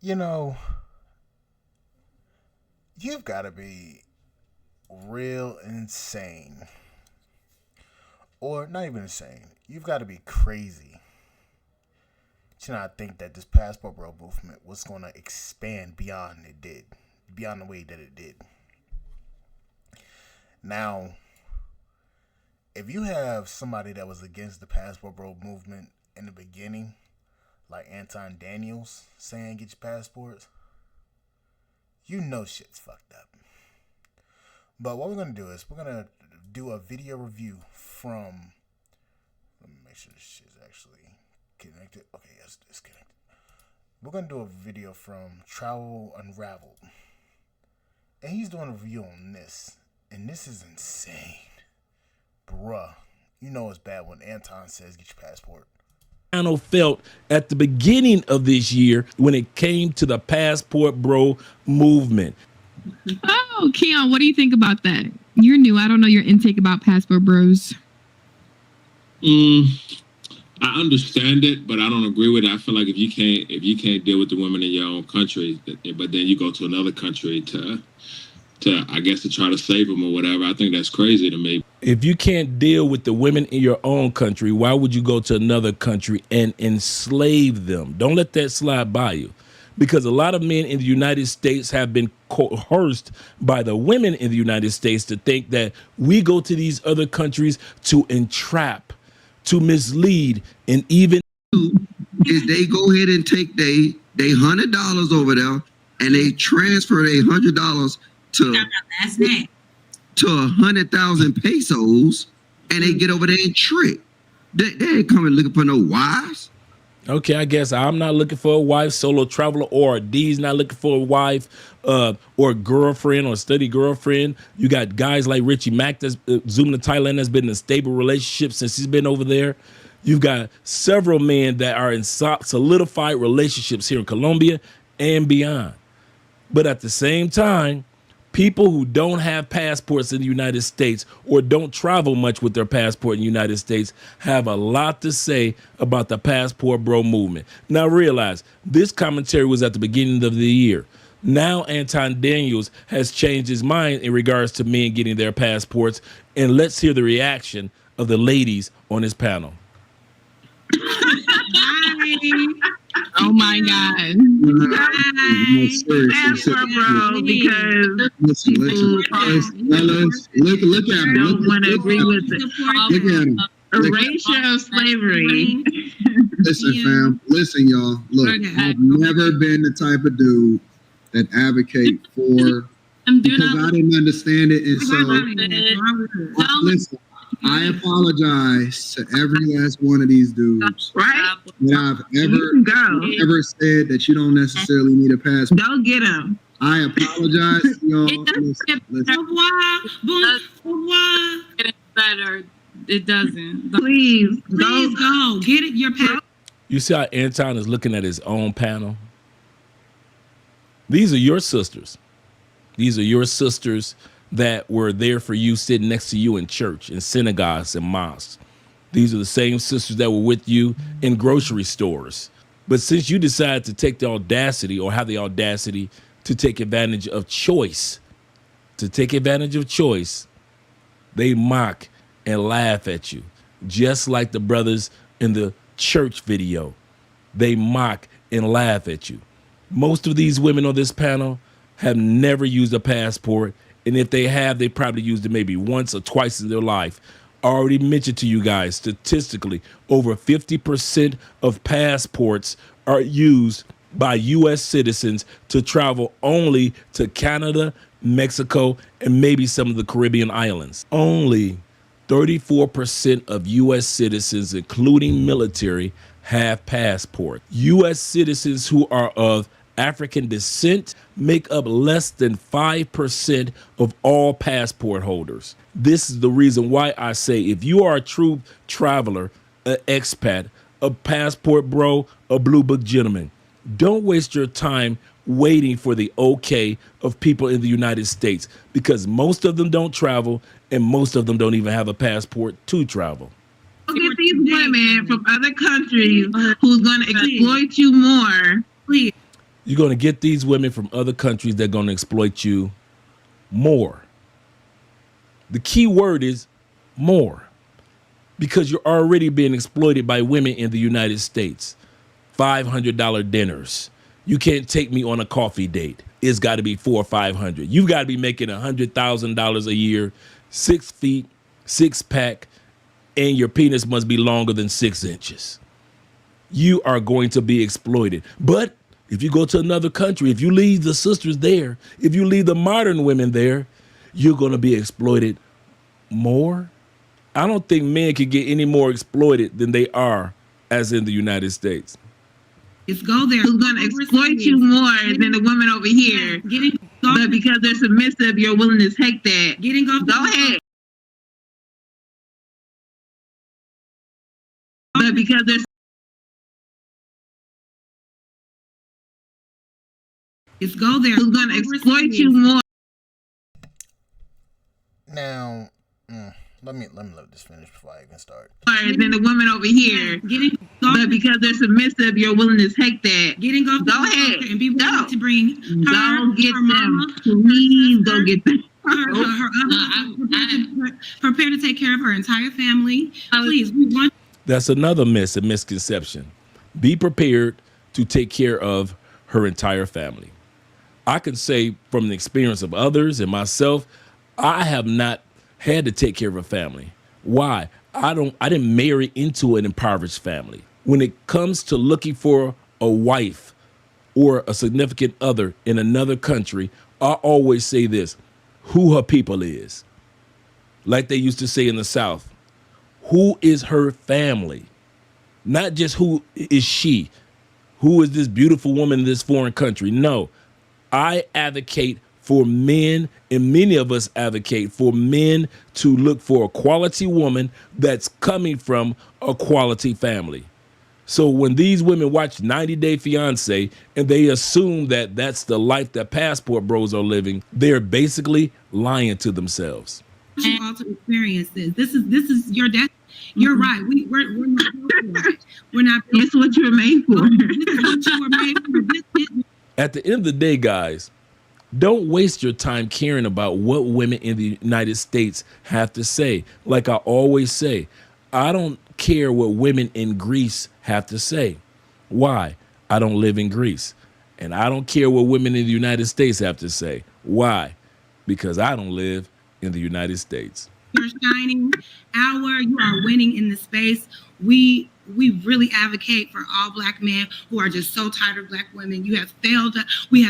You know, you've got to be real insane, or not even insane. You've got to be crazy to not think that this passport bro movement was going to expand beyond it did, beyond the way that it did. Now, if you have somebody that was against the passport bro movement in the beginning, like Anton Daniels saying get your passports, you know shit's fucked up. But what we're gonna do is we're gonna do a video review from. Let me make sure this shit's actually connected. Okay, yes, it's connected. We're gonna do a video from Travel Unraveled, and he's doing a review on this, and this is insane, bruh. You know it's bad when Anton says get your passport. Felt at the beginning of this year when it came to the passport bro movement. Oh, Keon, what do you think about that? You're new. I don't know your intake about passport bros. I understand it, but I don't agree with it. I feel like if you can't deal with the women in your own country, but then you go to another country to I guess to try to save them or whatever, I think that's crazy to me. If you can't deal with the women in your own country, why would you go to another country and enslave them? Don't let that slide by you. Because a lot of men in the United States have been coerced by the women in the United States to think that we go to these other countries to entrap, to mislead, and even is they go ahead and take they $100 over there and they transfer their $100 to 100,000 pesos, and they get over there and trick. They ain't coming looking for no wives. Okay, I guess I'm not looking for a wife, solo traveler, or D's not looking for a wife, or girlfriend or study girlfriend. You got guys like Richie Mack that's zooming to Thailand, that's been in a stable relationship since he's been over there. You've got several men that are in solidified relationships here in Colombia and beyond. But at the same time, people who don't have passports in the United States or don't travel much with their passport in the United States have a lot to say about the passport bro movement. Now realize this commentary was at the beginning of the year. Now Anton Daniels has changed his mind in regards to men getting their passports, and let's hear the reaction of the ladies on his panel. Oh my God. Passport bro, because Look at him. don't want to agree with it. Look at him. Erasure of slavery. Listen, fam. Listen, y'all. Look, I've never been the type of dude that advocate for because I didn't understand it, and so listen. I apologize to every last one of these dudes Right? that I've ever said that you don't necessarily need a passport. Go get him. I apologize to y'all. It's better. It doesn't. Please Go get it. Your passport. You see how Anton is looking at his own panel? These are your sisters. These are your sisters that were there for you, sitting next to you in church, in synagogues and mosques. These are the same sisters that were with you in grocery stores. But since you decided to take the audacity or have the audacity to take advantage of choice, they mock and laugh at you, just like the brothers in the church video. They mock and laugh at you. Most of these women on this panel have never used a passport, and if they have, they probably used it maybe once or twice in their life. I already mentioned to you guys, statistically, over 50% of passports are used by U.S. citizens to travel only to Canada, Mexico, and maybe some of the Caribbean islands. Only 34% of U.S. citizens, including military, have passports. U.S. citizens who are of African descent make up less than 5% of all passport holders. This is the reason why I say if you are a true traveler, an expat, a passport bro, a blue book gentleman, don't waste your time waiting for the okay of people in the United States, because most of them don't travel and most of them don't even have a passport to travel. get these women from other countries who's going to exploit you more. Please. You're going to get these women from other countries that are going to exploit you more. The key word is more, because you're already being exploited by women in the United States. $500 dinners. You can't take me on a coffee date. It's got to be $400 or $500. You've got to be making $100,000 a year, 6 feet, 6-pack, and your penis must be longer than 6 inches. You are going to be exploited. But if you go to another country, if you leave the sisters there, if you leave the modern women there, you're going to be exploited more. I don't think men can get any more exploited than they are as in the United States. It's go there. Who's going to exploit you more than the women over here? But because they're submissive, you're willing to take that. Go ahead. But because they're it's go there. Who's going to exploit you more? Now, let me let this finish before I even start. Than the women over here. But because they're submissive, you're willing to take that. Go ahead. And be willing to bring her, get them. Mama, please go get them. Prepare to take care of her entire family. Please, we want. That's another misconception. Be prepared to take care of her entire family. I can say from the experience of others and myself, I have not had to take care of a family. Why? I didn't marry into an impoverished family. When it comes to looking for a wife or a significant other in another country, I always say this: who her people is. Like they used to say in the South, who is her family? Not just who is she? Who is this beautiful woman in this foreign country? No, I advocate for men, and many of us advocate for men to look for a quality woman that's coming from a quality family. So when these women watch 90 Day Fiance and they assume that that's the life that passport bros are living, they're basically lying to themselves. You all to experience this. This is your death. You're right. We're not built for it. We're not. It's what you were made for. This is what you were made for. At the end of the day, guys, don't waste your time caring about what women in the United States have to say. Like I always say, I don't care what women in Greece have to say. Why? I don't live in Greece. And I don't care what women in the United States have to say. Why? Because I don't live in the United States. Your shining hour, you are winning in the space. We really advocate for all Black men who are just so tired of Black women. We have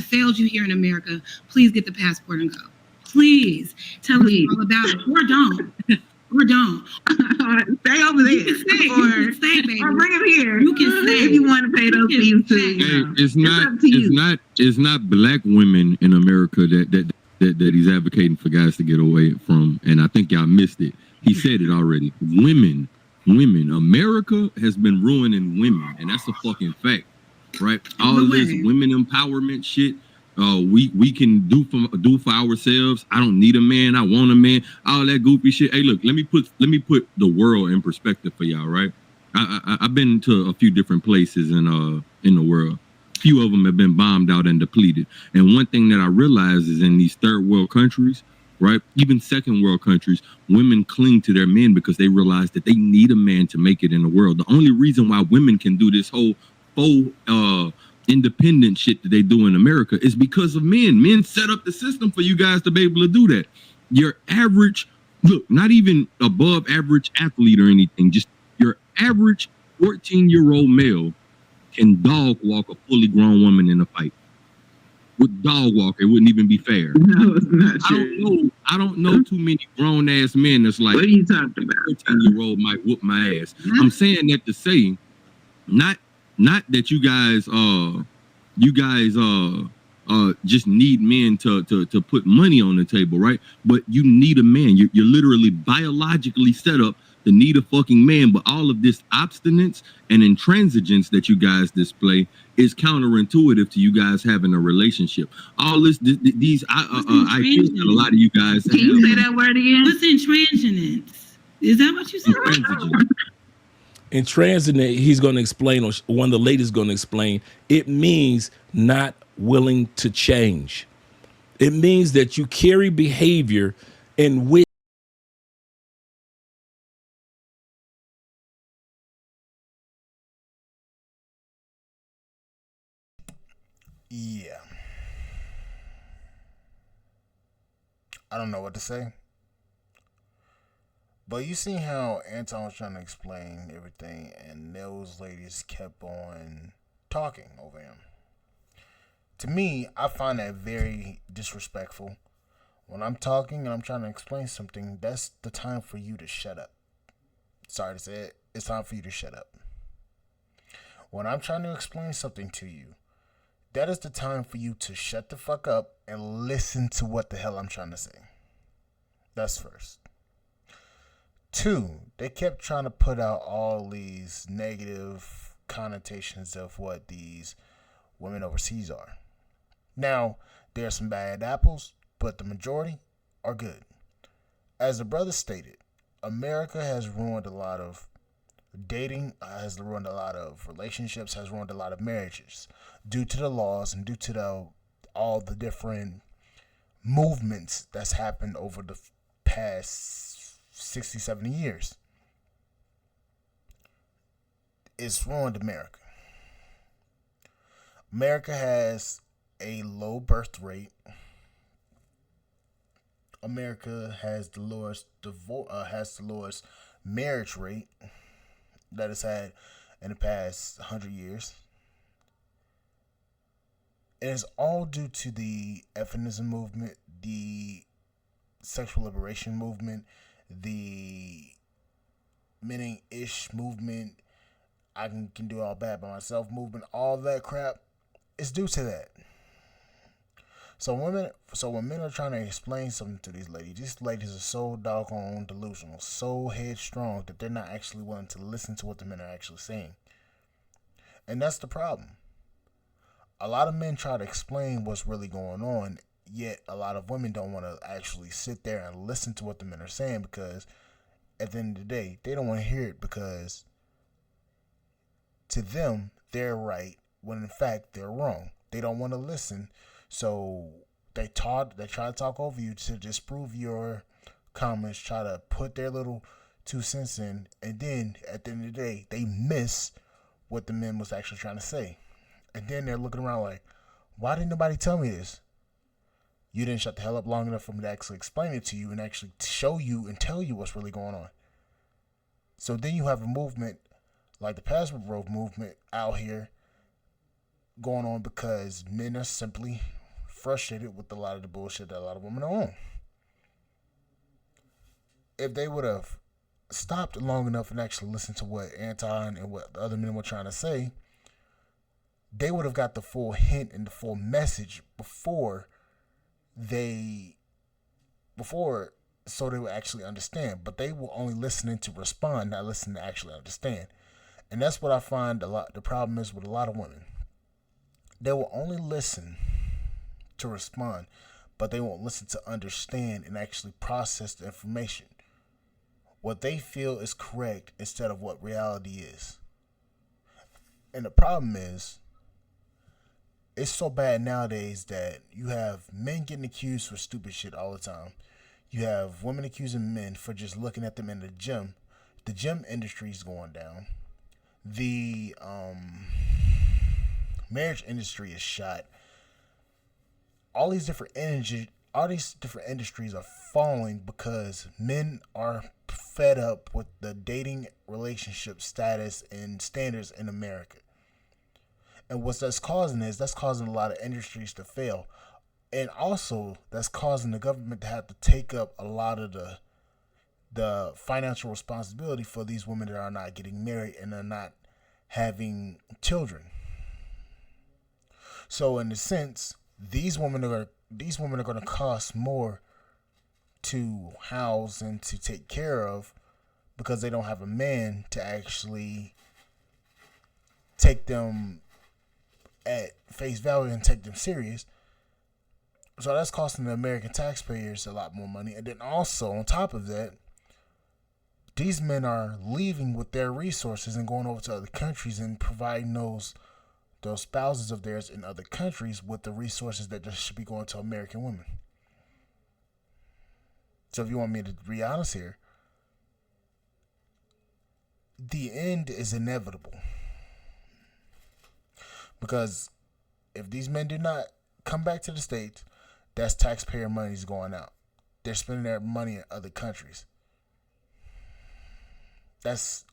failed you here in America. Please get the passport and go. Please tell us all about it. Or don't. Stay over there. You can stay, baby. Or bring him here. You can stay. If you want to pay those fees too. Hey, it's not Black women in America that he's advocating for guys to get away from, and I think y'all missed it. He said it already. Women. America has been ruining women, and that's a fucking fact, right? All of this women empowerment shit. We can do for ourselves. I don't need a man. I want a man. All that goofy shit. Hey, look, let me put the world in perspective for y'all, right? I've been to a few different places in the world. Few of them have been bombed out and depleted. And one thing that I realize is in these third world countries, right, even second world countries, women cling to their men because they realize that they need a man to make it in the world. The only reason why women can do this whole faux independent shit that they do in America is because of men. Men set up the system for you guys to be able to do that. Your average, look, not even above average athlete or anything, just your average 14-year-old male can dog walk a fully grown woman in a fight. With dog walk, it wouldn't even be fair. No, it's not true. I don't know too many grown ass men that's like, what are you talking about? 14-year-old might whoop my ass. I'm saying that to say, not that you guys just need men to put money on the table, right? But you need a man. You're literally biologically set up to need a fucking man. But all of this obstinance and intransigence that you guys display is counterintuitive to you guys having a relationship. All these I feel that a lot of you guys Can you say that word again? What's intransigence? Is that what you said? Intransigent, he's going to explain, or one of the ladies going to explain, it means not willing to change. It means that you carry behavior in which Yeah. I don't know what to say. But you see how Anton was trying to explain everything, and those ladies kept on talking over him. To me, I find that very disrespectful. When I'm talking and I'm trying to explain something, that's the time for you to shut up. Sorry to say it, it's time for you to shut up. When I'm trying to explain something to you, that is the time for you to shut the fuck up and listen to what the hell I'm trying to say. That's first. Two, they kept trying to put out all these negative connotations of what these women overseas are. Now, there are some bad apples, but the majority are good. As the brother stated, America has ruined a lot of dating, has ruined a lot of relationships, has ruined a lot of marriages due to the laws and due to all the different movements that's happened over the past 60, 70 years. It's ruined America. America has a low birth rate. America has the lowest marriage rate that it's had in the past 100 years. And it's all due to the feminism movement, the sexual liberation movement, the meaning-ish movement, I can do all bad by myself movement, all that crap. It's due to that. So when men are trying to explain something to these ladies are so doggone delusional, so headstrong that they're not actually willing to listen to what the men are actually saying. And that's the problem. A lot of men try to explain what's really going on, yet a lot of women don't want to actually sit there and listen to what the men are saying, because at the end of the day, they don't want to hear it, because to them, they're right when in fact they're wrong. They don't want to listen. So they try to talk over you to disprove your comments, try to put their little 2 cents in, and then at the end of the day, they miss what the men was actually trying to say. And then they're looking around like, why didn't nobody tell me this? You didn't shut the hell up long enough for me to actually explain it to you and actually show you and tell you what's really going on. So then you have a movement like the Passport Bro movement out here going on because men are simply frustrated with a lot of the bullshit that a lot of women are on. If they would have stopped long enough and actually listened to what Anton and what the other men were trying to say, they would have got the full hint and the full message before so they would actually understand. But they were only listening to respond, not listening to actually understand. And that's what I find the problem is with a lot of women. They will only listen to respond, but they won't listen to understand and actually process the information. What they feel is correct instead of what reality is. And the problem is, it's so bad nowadays that you have men getting accused for stupid shit all the time. You have women accusing men for just looking at them in the gym. The gym industry is going down. The marriage industry is shot. All these different industries are falling because men are fed up with the dating relationship status and standards in America. And what that's causing a lot of industries to fail. And also that's causing the government to have to take up a lot of the financial responsibility for these women that are not getting married and are not having children. So in a sense, these women are going to cost more to house and to take care of because they don't have a man to actually take them at face value and take them serious. So that's costing the American taxpayers a lot more money. And then also on top of that, these men are leaving with their resources and going over to other countries and providing those those spouses of theirs in other countries with the resources that just should be going to American women. So if you want me to be honest here, the end is inevitable. Because if these men do not come back to the States, that's taxpayer money's going out. They're spending their money in other countries. That's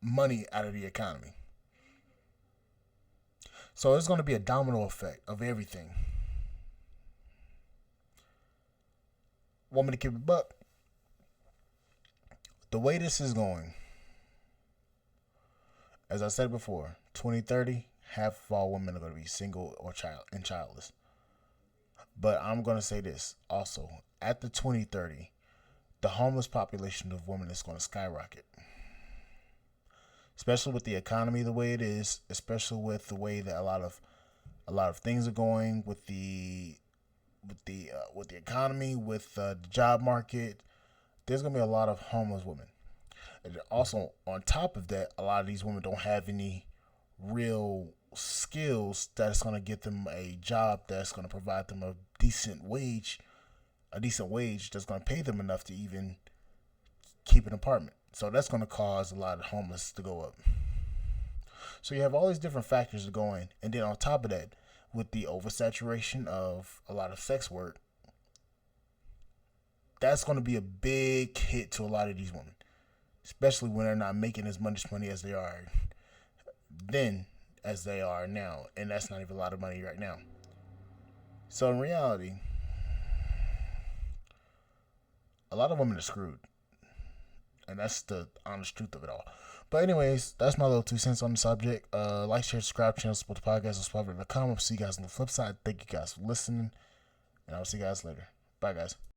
money out of the economy. So it's going to be a domino effect of everything. Want me to keep it buck? The way this is going, as I said before, 2030, half of all women are going to be single or childless. But I'm going to say this also. At the 2030, the homeless population of women is going to skyrocket. Especially with the economy the way it is, especially with the way that a lot of things are going with the economy, with the job market. There's going to be a lot of homeless women. And also, on top of that, a lot of these women don't have any real skills that's going to get them a job that's going to provide them a decent wage that's going to pay them enough to even keep an apartment. So that's going to cause a lot of homeless to go up. So you have all these different factors going, and then on top of that, with the oversaturation of a lot of sex work, that's going to be a big hit to a lot of these women, especially when they're not making as much money as they are then as they are now, and that's not even a lot of money right now. So in reality, a lot of women are screwed, and that's the honest truth of it all. But anyways, that's my little 2 cents on the subject. Like, share, subscribe, channel, support the podcast on Spotify.com. I'll see you guys on the flip side. Thank you guys for listening, and I'll see you guys later. Bye, guys.